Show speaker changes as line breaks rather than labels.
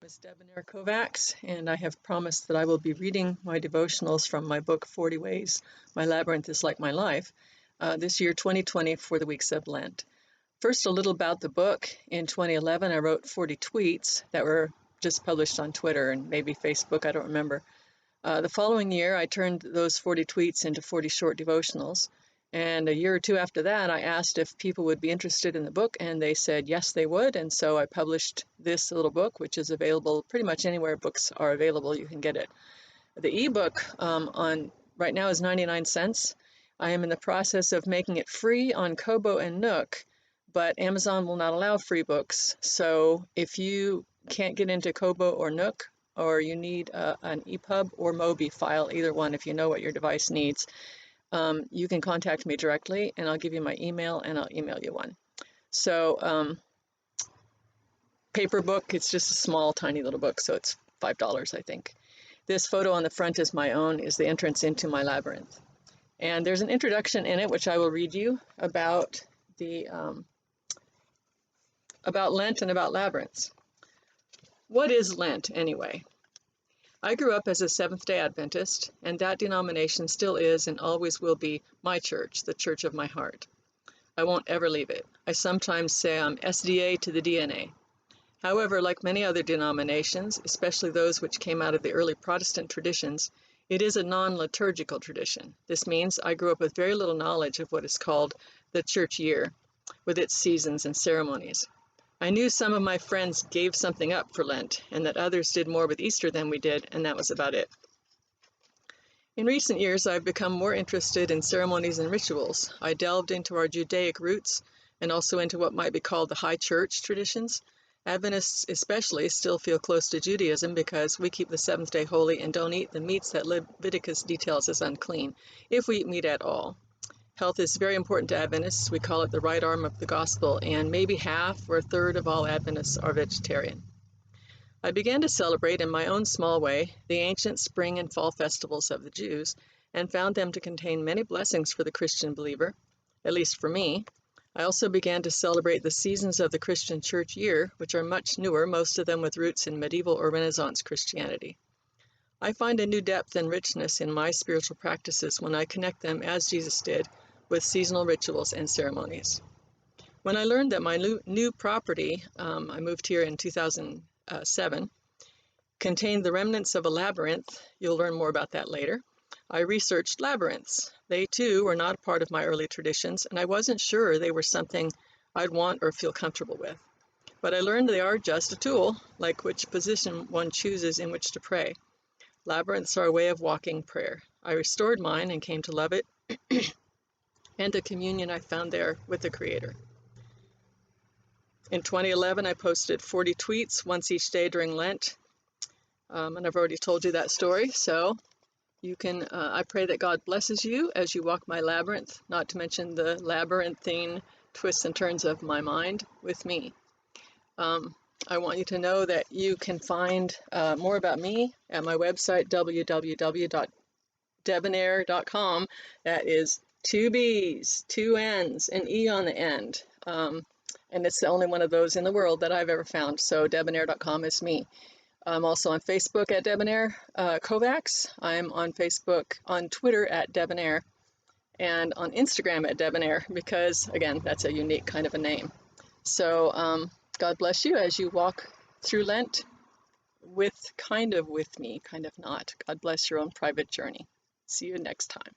Is Debonair Kovacs, and I have promised that I will be reading my devotionals from my book 40 Ways My Labyrinth is Like My Life this year 2020 for the weeks of Lent. First, a little about the book. In 2011 I wrote 40 tweets that were just published on Twitter and maybe Facebook, I don't remember. The following year I turned those 40 tweets into 40 short devotionals, and a year or two after that I asked if people would be interested in the book, and they said yes they would, and so I published this little book, which is available pretty much anywhere books are available. You can get it. The ebook on right now is 99 cents. I am in the process of making it free on Kobo and Nook, but Amazon will not allow free books. So if you can't get into Kobo or Nook, or you need an EPUB or Mobi file, either one, if you know what your device needs, you can contact me directly, and I'll give you my email, and I'll email you one. So paper book, it's just a small, tiny little book, so it's $5, I think. This photo on the front is my own, is the entrance into my labyrinth. And there's an introduction in it, which I will read you about Lent and about labyrinths. What is Lent, anyway? I grew up as a Seventh-day Adventist, and that denomination still is and always will be my church, the church of my heart. I won't ever leave it. I sometimes say I'm SDA to the DNA. However, like many other denominations, especially those which came out of the early Protestant traditions, it is a non-liturgical tradition. This means I grew up with very little knowledge of what is called the church year, with its seasons and ceremonies. I knew some of my friends gave something up for Lent, and that others did more with Easter than we did, and that was about it. In recent years, I've become more interested in ceremonies and rituals. I delved into our Judaic roots and also into what might be called the high church traditions. Adventists especially still feel close to Judaism because we keep the seventh day holy and don't eat the meats that Leviticus details as unclean, if we eat meat at all. Health is very important to Adventists. We call it the right arm of the gospel, and maybe half or a third of all Adventists are vegetarian. I began to celebrate in my own small way the ancient spring and fall festivals of the Jews, and found them to contain many blessings for the Christian believer, at least for me. I also began to celebrate the seasons of the Christian church year, which are much newer, most of them with roots in medieval or Renaissance Christianity. I find a new depth and richness in my spiritual practices when I connect them, as Jesus did, with seasonal rituals and ceremonies. When I learned that my new property, I moved here in 2007, contained the remnants of a labyrinth, you'll learn more about that later, I researched labyrinths. They too were not a part of my early traditions, and I wasn't sure they were something I'd want or feel comfortable with. But I learned they are just a tool, like which position one chooses in which to pray. Labyrinths are a way of walking prayer. I restored mine and came to love it, and a communion I found there with the Creator. In 2011, I posted 40 tweets once each day during Lent, and I've already told you that story, so you can, I pray that God blesses you as you walk my labyrinth, not to mention the labyrinthine twists and turns of my mind with me. I want you to know that you can find more about me at my website, www.debonair.com. That is 2 B's, 2 N's, an E on the end. And it's the only one of those in the world that I've ever found. So debonair.com is me. I'm also on Facebook at Debonair Kovacs. I'm on Twitter at Debonair, and on Instagram at Debonair, because, again, that's a unique kind of a name. So God bless you as you walk through Lent with me, kind of not. God bless your own private journey. See you next time.